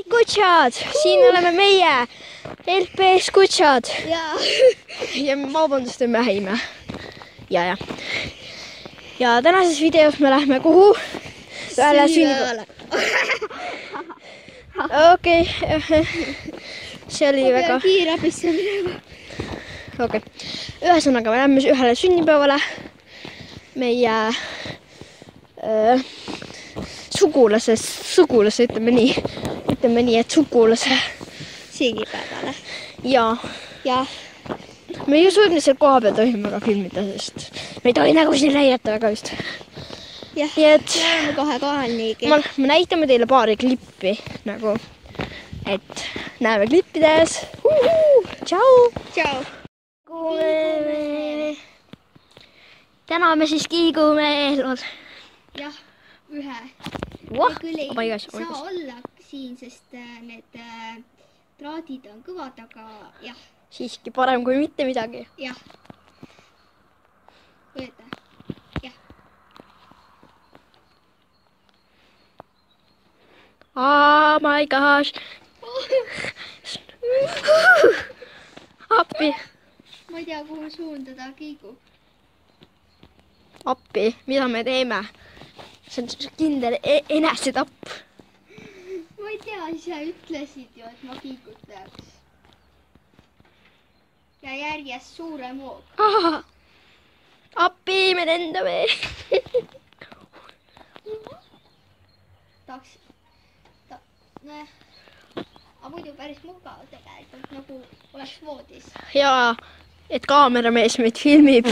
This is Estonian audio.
kutsad, siin oleme meie LPS kutsad ja vabandust, me häime. Ja tänases videos me lähme kuhu? Ühele sünnipäevale. Okei. See oli väga kiirabisse minema. Okei. Ühesõnaga, me lähme ühele sünnipäevale meie sugulase, ütleme nii, et sugulase Sünnipäevale. Ja me ei suutnud seal koha peal tohima ka filmida, sest me ei tohi nagu siin näidata väga just. Jah, Nii et me oleme kohe kohal niigi. me näitame teile paari klippi, nagu, et näeme klippides. Tšau! Tšau! Täna me siis kiigume eelval. Jah, ühe. Voh! Küll ei Oh my gosh, saa olla siin, sest need traadid on kõvad, aga jah. Siiski parem kui mitte midagi. Jah. Võeta. Jah. Oh my gosh! Appi! Ma ei tea, kuhu suundada kiigub. Appi, mida me teeme? See on kindel enesetapp. Ma ei tea, ise ütlesid ju, et ma kiigutaks. Ja järjest suurem hoog. Appi, me lendame! Tahaks... Nojah. Aga muidu päris mugav tegelikult, nagu oleks voodis. Ja, et kaameramees meid filmib.